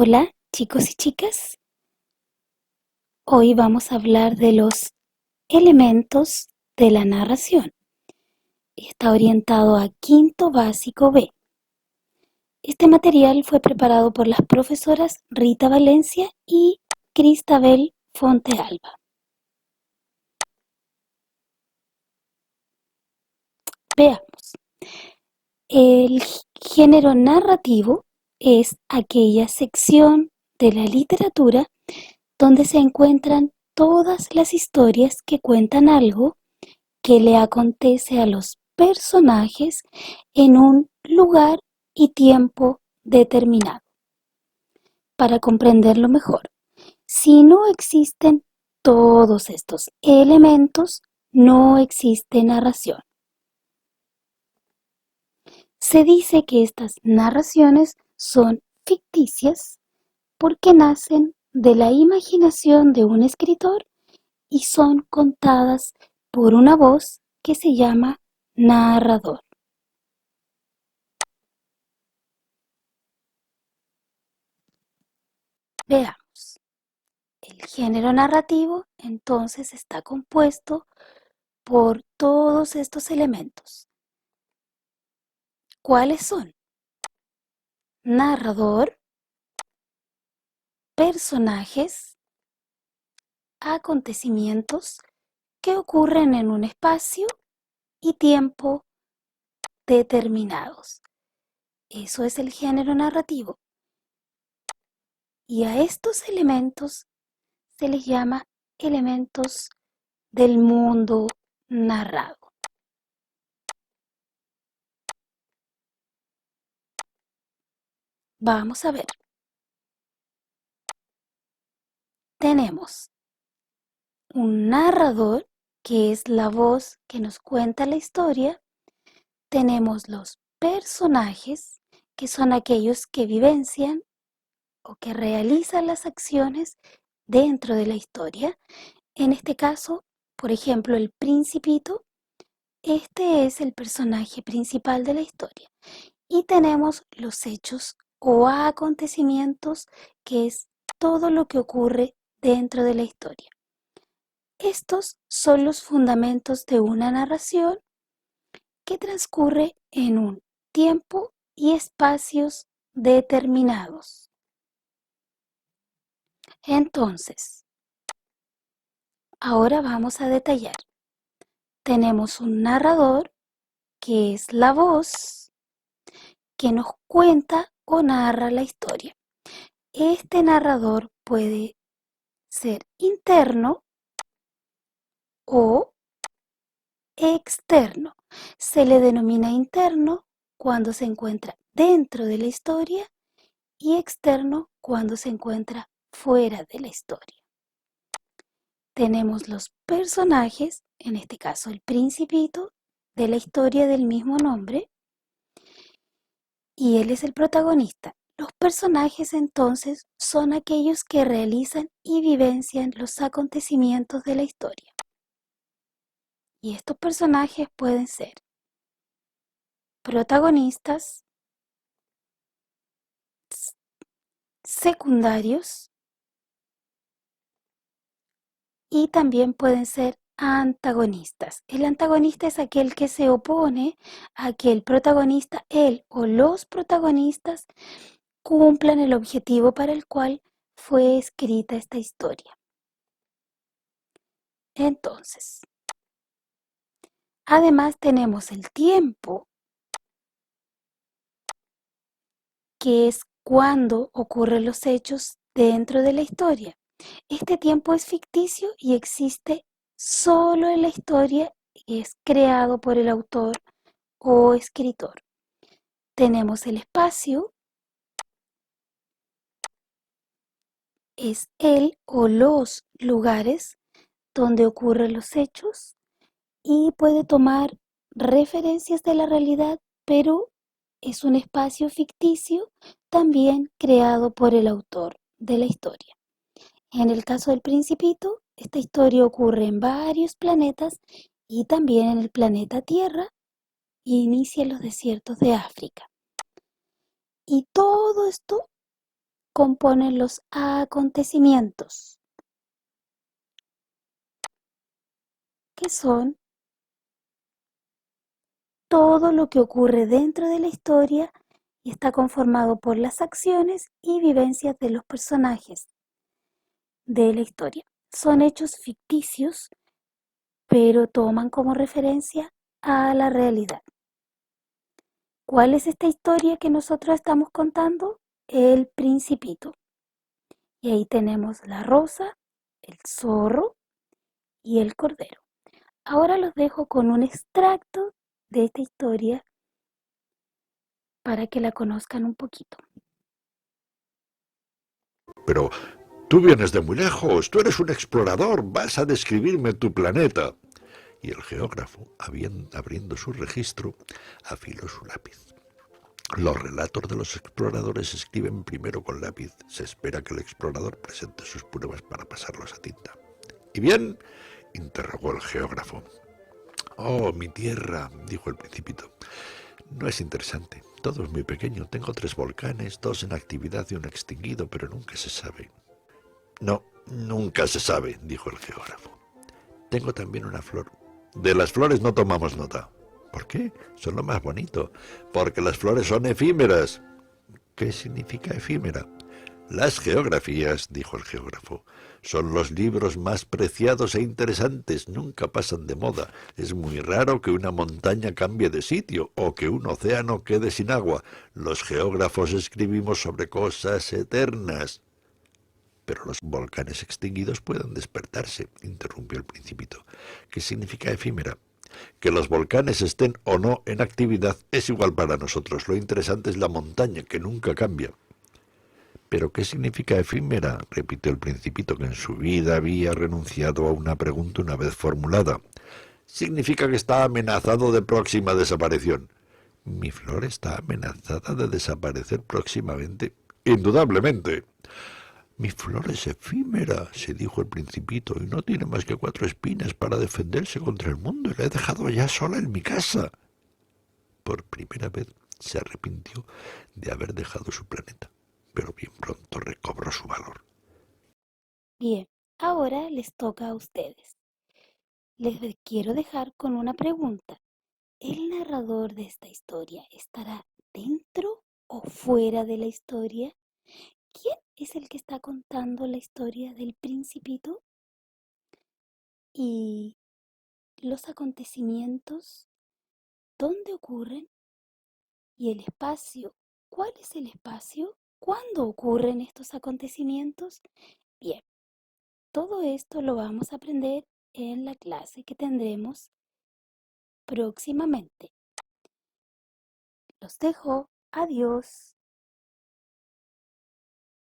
Hola, chicos y chicas. Hoy vamos a hablar de los elementos de la narración. Está orientado a quinto básico B. Este material fue preparado por las profesoras Rita Valencia y Cristabel Fontealba. Veamos. El género narrativo es aquella sección de la literatura donde se encuentran todas las historias que cuentan algo que le acontece a los personajes en un lugar y tiempo determinado. Para comprenderlo mejor, si no existen todos estos elementos, no existe narración. Se dice que estas narraciones son ficticias porque nacen de la imaginación de un escritor y son contadas por una voz que se llama narrador. Veamos. El género narrativo entonces está compuesto por todos estos elementos. ¿Cuáles son? Narrador, personajes, acontecimientos que ocurren en un espacio y tiempo determinados. Eso es el género narrativo. Y a estos elementos se les llama elementos del mundo narrado. Vamos a ver. Tenemos un narrador, que es la voz que nos cuenta la historia. Tenemos los personajes, que son aquellos que vivencian o que realizan las acciones dentro de la historia. En este caso, por ejemplo, el Principito, este es el personaje principal de la historia. Y tenemos los hechos o acontecimientos, que es todo lo que ocurre dentro de la historia. Estos son los fundamentos de una narración que transcurre en un tiempo y espacios determinados. Entonces, ahora vamos a detallar. Tenemos un narrador, que es la voz que nos cuenta o narra la historia. Este narrador puede ser interno o externo. Se le denomina interno cuando se encuentra dentro de la historia y externo cuando se encuentra fuera de la historia. Tenemos los personajes, en este caso el Principito, de la historia del mismo nombre, y él es el protagonista. Los personajes entonces son aquellos que realizan y vivencian los acontecimientos de la historia. Y estos personajes pueden ser protagonistas, secundarios y también pueden ser antagonistas. El antagonista es aquel que se opone a que el protagonista, él o los protagonistas, cumplan el objetivo para el cual fue escrita esta historia. Entonces, además tenemos el tiempo, que es cuando ocurren los hechos dentro de la historia. Este tiempo es ficticio y existe solo en la historia y es creado por el autor o escritor. Tenemos el espacio, es el o los lugares donde ocurren los hechos y puede tomar referencias de la realidad, pero es un espacio ficticio también creado por el autor de la historia. En el caso del Principito, esta historia ocurre en varios planetas y también en el planeta Tierra y inicia en los desiertos de África. Y todo esto componen los acontecimientos, que son todo lo que ocurre dentro de la historia y está conformado por las acciones y vivencias de los personajes de la historia. Son hechos ficticios, pero toman como referencia a la realidad. ¿Cuál es esta historia que nosotros estamos contando? El Principito. Y ahí tenemos la rosa, el zorro y el cordero. Ahora los dejo con un extracto de esta historia para que la conozcan un poquito. Pero tú vienes de muy lejos, tú eres un explorador, vas a describirme tu planeta. Y el geógrafo, abriendo su registro, afiló su lápiz. Los relatos de los exploradores se escriben primero con lápiz. Se espera que el explorador presente sus pruebas para pasarlos a tinta. ¿Y bien? Interrogó el geógrafo. Oh, mi tierra, dijo el Principito. No es interesante. Todo es muy pequeño. Tengo 3 volcanes, 2 en actividad y 1 extinguido, pero nunca se sabe. No, nunca se sabe, dijo el geógrafo. Tengo también una flor. De las flores no tomamos nota. ¿Por qué? Son lo más bonito. Porque las flores son efímeras. ¿Qué significa efímera? Las geografías, dijo el geógrafo, son los libros más preciados e interesantes, nunca pasan de moda. Es muy raro que una montaña cambie de sitio o que un océano quede sin agua. Los geógrafos escribimos sobre cosas eternas. Pero los volcanes extinguidos pueden despertarse, interrumpió el Principito. ¿Qué significa efímera? Que los volcanes estén o no en actividad es igual para nosotros. Lo interesante es la montaña, que nunca cambia. ¿Pero qué significa efímera? Repitió el Principito, que en su vida había renunciado a una pregunta una vez formulada. Significa que está amenazado de próxima desaparición. ¿Mi flor está amenazada de desaparecer próximamente? Indudablemente. Mi flor es efímera, se dijo el Principito, y no tiene más que 4 espinas para defenderse contra el mundo, y la he dejado allá sola en mi casa. Por primera vez se arrepintió de haber dejado su planeta, pero bien pronto recobró su valor. Bien, ahora les toca a ustedes. Les quiero dejar con una pregunta. ¿El narrador de esta historia estará dentro o fuera de la historia? ¿Quién es el que está contando la historia del Principito? ¿Y los acontecimientos dónde ocurren? ¿Y el espacio? ¿Cuál es el espacio? ¿Cuándo ocurren estos acontecimientos? Bien, todo esto lo vamos a aprender en la clase que tendremos próximamente. Los dejo. Adiós.